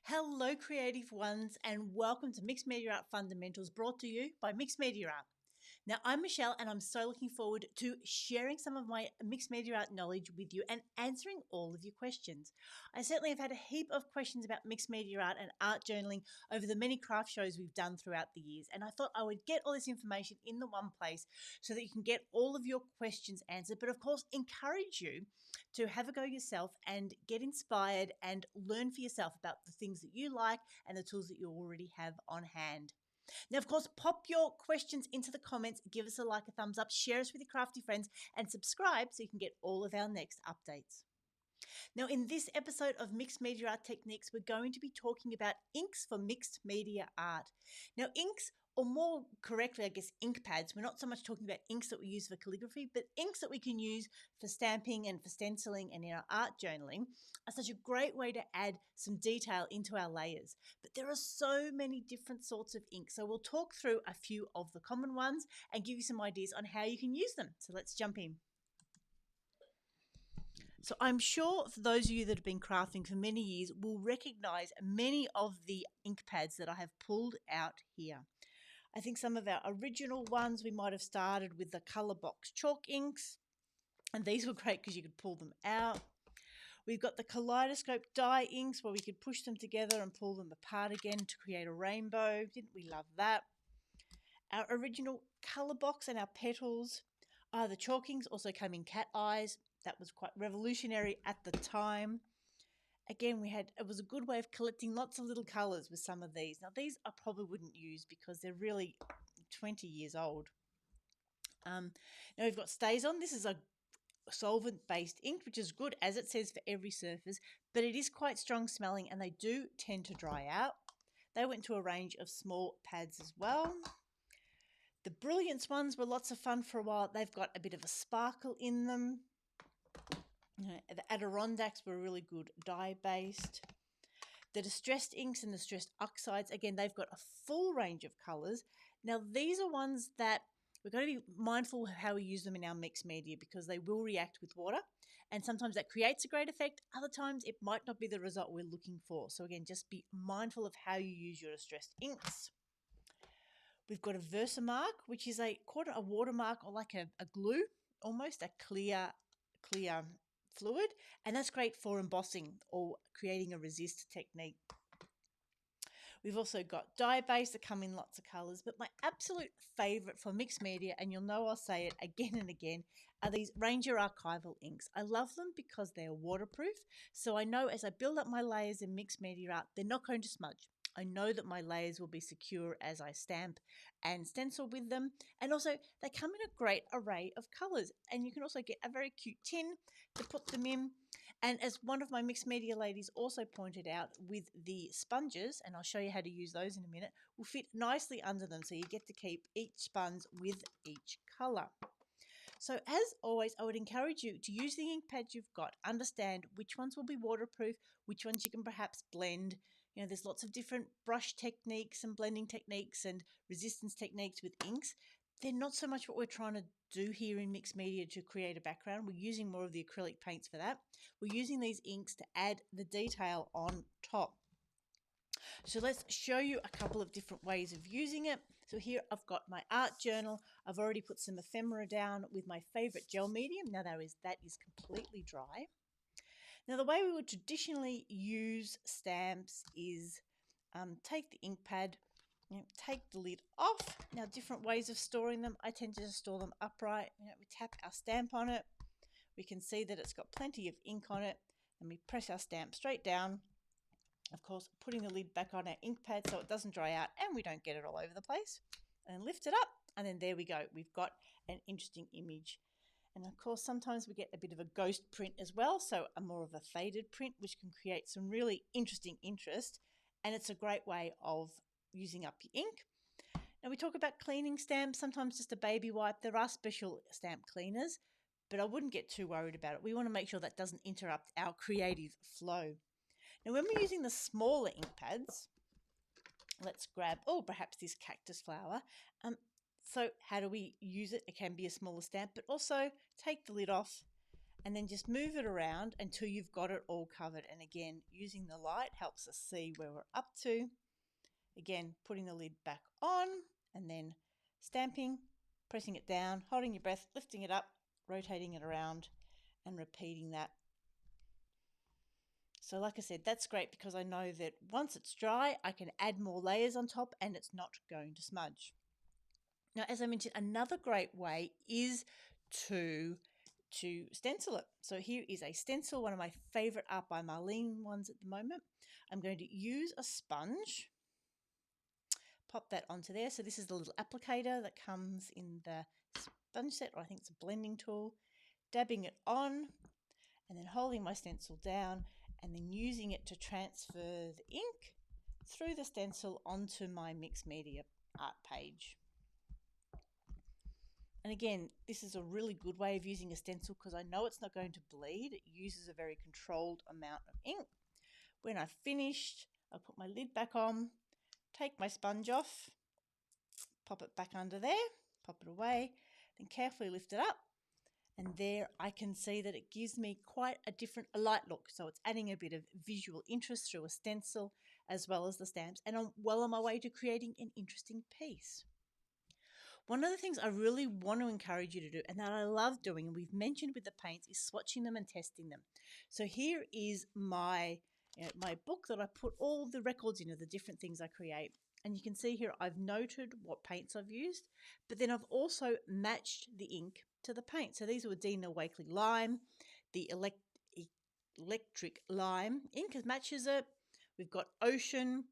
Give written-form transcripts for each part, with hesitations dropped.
Hello, creative ones, and welcome to Mixed Media Art Fundamentals brought to you by Mixed Media Art. Now, I'm Michelle, and I'm so looking forward to sharing some of my mixed media art knowledge with you and answering all of your questions. I certainly have had a heap of questions about mixed media art and art journaling over the many craft shows we've done throughout the years, and I thought I would get all this information in the one place so that you can get all of your questions answered, but of course, encourage you to have a go yourself and get inspired and learn for yourself about the things that you like and the tools that you already have on hand. Now, of course, pop your questions into the comments, give us a like, a thumbs up, share us with your crafty friends, and subscribe so you can get all of our next updates. Now, in this episode of Mixed Media Art Techniques, we're going to be talking about inks for mixed media art. Now, inks, or more correctly, I guess, ink pads. We're not so much talking about inks that we use for calligraphy, but inks that we can use for stamping and for stenciling and in our art journaling are such a great way to add some detail into our layers. But there are so many different sorts of inks, so we'll talk through a few of the common ones and give you some ideas on how you can use them. So let's jump in. So I'm sure for those of you that have been crafting for many years will recognize many of the ink pads that I have pulled out here. I think some of our original ones, we might have started with the Colourbox chalk inks, and these were great because you could pull them out. We've got the Kaleidoscope dye inks where we could push them together and pull them apart again to create a rainbow. Didn't we love that? Our original Colourbox and our petals. The chalk inks also come in cat eyes. That was quite revolutionary at the time. Again, it was a good way of collecting lots of little colours with some of these. Now, these I probably wouldn't use because they're really 20 years old. Now we've got StazOn. This is a solvent-based ink, which is good, as it says, for every surface, but it is quite strong smelling and they do tend to dry out. They went to a range of small pads as well. The Brilliance ones were lots of fun for a while. They've got a bit of a sparkle in them. The Adirondacks were really good dye-based. The distressed inks and the distressed oxides, again, they've got a full range of colours. Now, these are ones that we've got to be mindful of how we use them in our mixed media because they will react with water, and sometimes that creates a great effect. Other times it might not be the result we're looking for. So again, just be mindful of how you use your distressed inks. We've got a Versamark, which is a watermark or like a glue, almost a clear fluid, and that's great for embossing or creating a resist technique. We've also got dye base that come in lots of colours, but my absolute favourite for mixed media, and you'll know I'll say it again and again, are these Ranger Archival inks. I love them because they're waterproof, so I know as I build up my layers in mixed media art, they're not going to smudge. I know that my layers will be secure as I stamp and stencil with them. And also, they come in a great array of colours. And you can also get a very cute tin to put them in. And as one of my mixed media ladies also pointed out, with the sponges, and I'll show you how to use those in a minute, will fit nicely under them. So you get to keep each sponge with each colour. So as always, I would encourage you to use the ink pads you've got, understand which ones will be waterproof, which ones you can perhaps blend. You know, there's lots of different brush techniques and blending techniques and resistance techniques with inks. They're not so much what we're trying to do here in mixed media to create a background. We're using more of the acrylic paints for that. We're using these inks to add the detail on top. So let's show you a couple of different ways of using it. So here I've got my art journal. I've already put some ephemera down with my favourite gel medium. Now that is completely dry. Now the way we would traditionally use stamps is take the ink pad, take the lid off. Now different ways of storing them. I tend to just store them upright. We tap our stamp on it. We can see that it's got plenty of ink on it. And we press our stamp straight down. Of course, putting the lid back on our ink pad so it doesn't dry out and we don't get it all over the place. And lift it up, and then there we go. We've got an interesting image. And of course, sometimes we get a bit of a ghost print as well, so a more of a faded print, which can create some really interesting interest. And it's a great way of using up your ink. Now we talk about cleaning stamps, sometimes just a baby wipe. There are special stamp cleaners, but I wouldn't get too worried about it. We want to make sure that doesn't interrupt our creative flow. Now, when we're using the smaller ink pads, let's grab, perhaps this cactus flower. So how do we use it? It can be a smaller stamp, but also take the lid off and then just move it around until you've got it all covered. And again, using the light helps us see where we're up to. Again, putting the lid back on and then stamping, pressing it down, holding your breath, lifting it up, rotating it around and repeating that. So like I said, that's great because I know that once it's dry, I can add more layers on top and it's not going to smudge. Now, as I mentioned, another great way is to stencil it. So here is a stencil, one of my favorite Art by Marlene ones at the moment. I'm going to use a sponge, pop that onto there. So this is the little applicator that comes in the sponge set, or I think it's a blending tool. Dabbing it on and then holding my stencil down and then using it to transfer the ink through the stencil onto my mixed media art page. And again, this is a really good way of using a stencil because I know it's not going to bleed. It uses a very controlled amount of ink. When I've finished, I'll put my lid back on, take my sponge off, pop it back under there, pop it away, then carefully lift it up. And there I can see that it gives me quite a light look. So it's adding a bit of visual interest through a stencil as well as the stamps. And I'm well on my way to creating an interesting piece. One of the things I really want to encourage you to do, and that I love doing, and we've mentioned with the paints, is swatching them and testing them. So here is my book that I put all the records in of the different things I create. And you can see here I've noted what paints I've used, but then I've also matched the ink to the paint. So these were Dina Wakley Lime, the electric lime ink matches it. We've got Ocean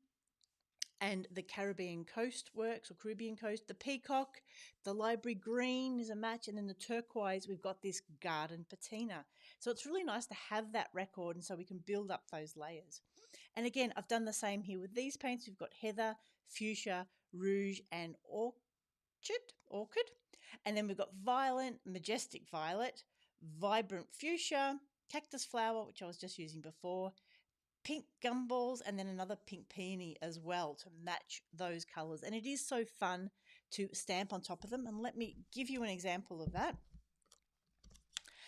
and the Caribbean Coast works, or Caribbean Coast. The Peacock, the Library Green is a match, and then the turquoise, we've got this Garden Patina. So it's really nice to have that record, and so we can build up those layers. And again, I've done the same here with these paints. We've got Heather, Fuchsia, Rouge, and Orchid. And then we've got Violet, Majestic Violet, Vibrant Fuchsia, Cactus Flower, which I was just using before, Pink Gumballs, and then another Pink Peony as well to match those colours. And it is so fun to stamp on top of them. And let me give you an example of that.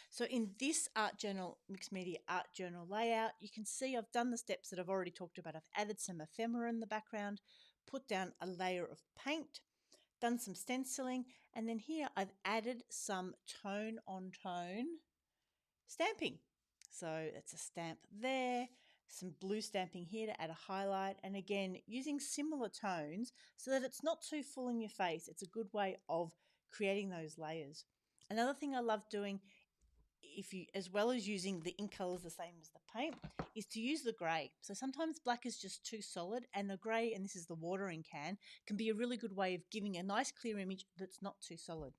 So in this art journal, mixed media art journal layout, you can see I've done the steps that I've already talked about. I've added some ephemera in the background, put down a layer of paint, done some stenciling, and then here I've added some tone on tone stamping. So it's a stamp there, some blue stamping here to add a highlight, and again using similar tones so that it's not too full in your face. It's a good way of creating those layers. Another thing I love doing, as well as using the ink colors the same as the paint, is to use the grey. So sometimes black is just too solid, and the grey, and this is the watering can, can be a really good way of giving a nice clear image that's not too solid.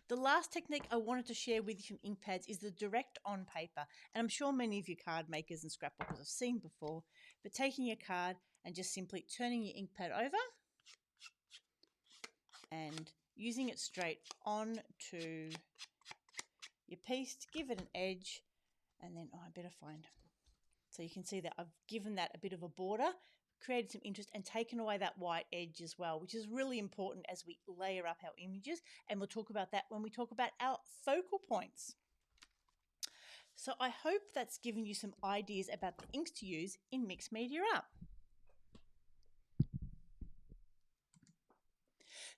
The last technique I wanted to share with you from ink pads is the direct on paper. And I'm sure many of you card makers and scrapbookers have seen before, but taking your card and just simply turning your ink pad over and using it straight on to your piece to give it an edge, and then I better find. So you can see that I've given that a bit of a border, created some interest, and taken away that white edge as well, which is really important as we layer up our images, and we'll talk about that when we talk about our focal points. So I hope that's given you some ideas about the inks to use in mixed media art.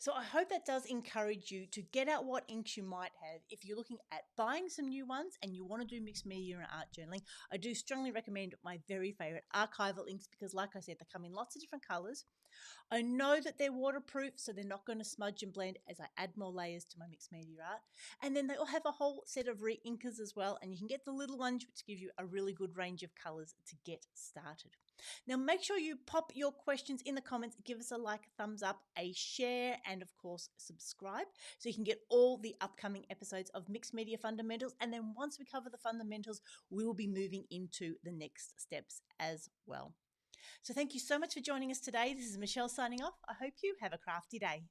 So I hope that does encourage you to get out what inks you might have. If you're looking at buying some new ones and you want to do mixed media and art journaling, I do strongly recommend my very favorite archival inks because, like I said, they come in lots of different colors. I know that they're waterproof, so they're not going to smudge and blend as I add more layers to my mixed media art. And then they all have a whole set of re-inkers as well, and you can get the little ones which give you a really good range of colors to get started. Now make sure you pop your questions in the comments, give us a like, a thumbs up, a share, and of course subscribe so you can get all the upcoming episodes of Mixed Media Fundamentals. And then once we cover the fundamentals, we will be moving into the next steps as well. So thank you so much for joining us today. This is Michelle signing off. I hope you have a crafty day.